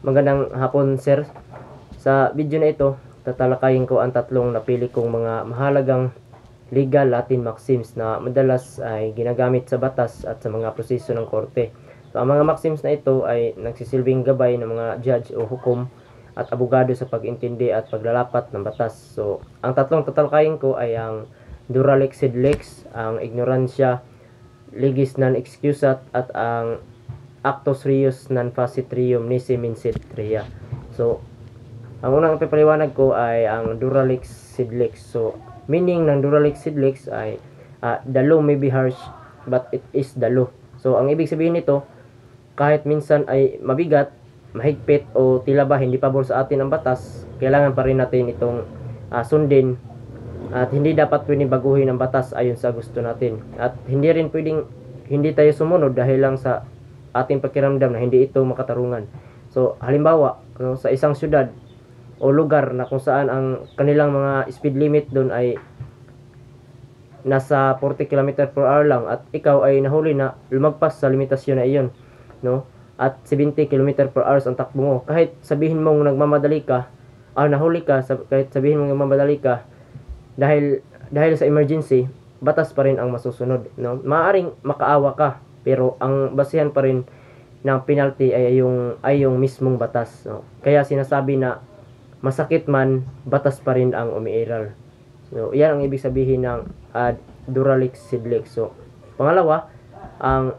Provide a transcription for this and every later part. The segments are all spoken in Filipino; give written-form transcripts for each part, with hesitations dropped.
Magandang hapon, sir. Sa video na ito, tatalakayin ko ang tatlong napili kong mga mahalagang legal Latin maxims na madalas ay ginagamit sa batas at sa mga proseso ng korte. So, ang mga maxims na ito ay nagsisilbing gabay ng mga judge o hukom at abogado sa pag-intindi at paglalapat ng batas. So, ang tatlong tatalakayin ko ay ang dura lex sed lex, ang ignorancia legis non excusat, at ang actus reus non facit reum nisi minsit rea. So, ang unang ipapaliwanag ko ay ang dura lex sed lex. So, meaning ng dura lex sed lex ay the law may be harsh but it is the law. So, ang ibig sabihin nito, kahit minsan ay mabigat, mahigpit o tila ba hindi pabor sa atin ang batas, kailangan pa rin natin itong sundin at hindi dapat pwedeng baguhin ang batas ayon sa gusto natin. At hindi rin pwedeng hindi tayo sumunod dahil lang sa ating pakiramdam na hindi ito makatarungan. So, halimbawa, sa isang syudad o lugar na kung saan ang kanilang mga speed limit doon ay nasa 40 km per hour lang at ikaw ay nahuli na lumagpas sa limitasyon na iyon, no? At 70 km per hour ang takbo mo. Kahit sabihin mong nagmamadali ka, nahuli ka, kahit sabihin mong nagmamadali ka, dahil sa emergency, batas pa rin ang masusunod, no? Maaring makaawa ka, pero ang basihan pa rin ng penalty ay yung mismong batas, no? Kaya sinasabi na masakit man, batas pa rin ang umiiral. So, yan ang ibig sabihin ng dura lex sed lex. So, pangalawa, ang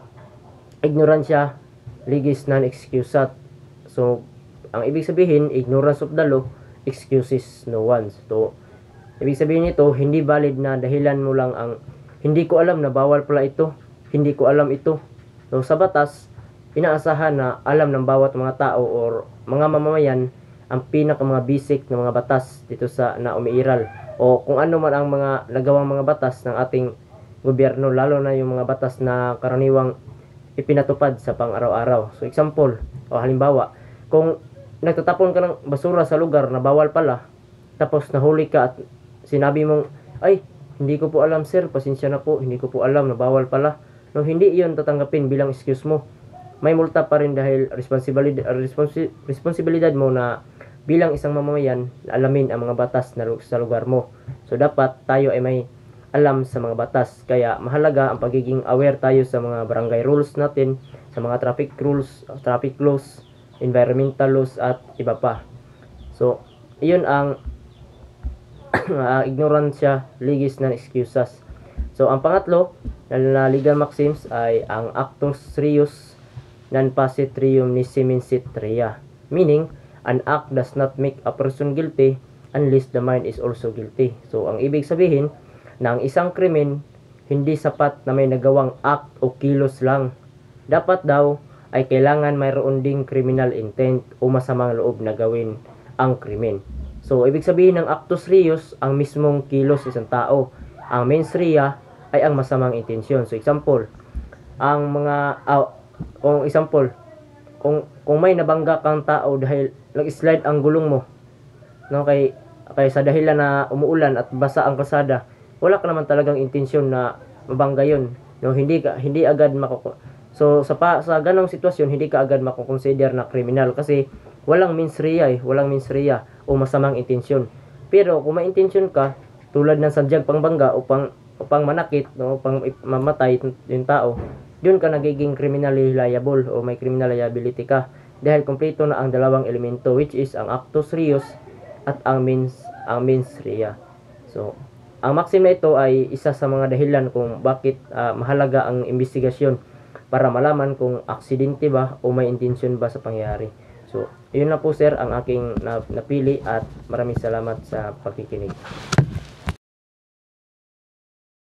ignorancia legis non excusat. So, ang ibig sabihin, ignorance of the law excuses no one. So, ibig sabihin nito, hindi valid na dahilan mo lang ang hindi ko alam na bawal pala ito, hindi ko alam ito. So, sa batas, inaasahan na alam ng bawat mga tao or mga mamamayan ang mga basic na mga batas dito sa na umiiral o kung ano man ang mga nagawang mga batas ng ating gobyerno, lalo na yung mga batas na karaniwang ipinatupad sa pang-araw-araw. So, example, o halimbawa, kung nagtatapon ka ng basura sa lugar na bawal pala, tapos nahuli ka at sinabi mong, ay, hindi ko po alam sir, pasensya na po, hindi ko po alam na bawal pala. No, hindi iyon tatanggapin bilang excuse mo. May multa pa rin dahil responsibilidad mo na bilang isang mamamayan na alamin ang mga batas na sa lugar mo. So, dapat tayo ay may alam sa mga batas. Kaya mahalaga ang pagiging aware tayo sa mga barangay rules natin, sa mga traffic rules, traffic laws, environmental laws at iba pa. So, iyon ang ignorancia legis non excusas. So, ang pangatlo na legal maxims ay ang actus reus non facit reum nisi minsit rea. Meaning, an act does not make a person guilty unless the mind is also guilty. So, ang ibig sabihin na ang isang krimen hindi sapat na may nagawang act o kilos lang. Dapat daw ay kailangan mayroon ding criminal intent o masamang loob na gawin ang krimen. So, ibig sabihin ng actus reus ang mismong kilos isang tao. Ang mens rea ay ang masamang intensyon. So, example, kung may nabangga kang tao dahil nag-slide ang gulong mo, no, kay sa dahilan na umuulan at basa ang kalsada, wala ka naman talagang intensyon na mabangga yun, no? Hindi agad so sa ganong sitwasyon hindi ka agad makukonsider na kriminal kasi walang mens rea o masamang intensyon. Pero kung may intensyon ka, tulad ng sadyang pangbangga o pang manakit, no, pang mamatay yung tao, doon ka nagiging criminally liable o may criminal liability ka dahil kompleto na ang dalawang elemento, which is ang actus reus at ang mens rea. So, ang maxim na ito ay isa sa mga dahilan kung bakit mahalaga ang investigasyon para malaman kung aksidente ba o may intensyon ba sa pangyayari. So, yun na po sir ang aking napili at maraming salamat sa pakikinig.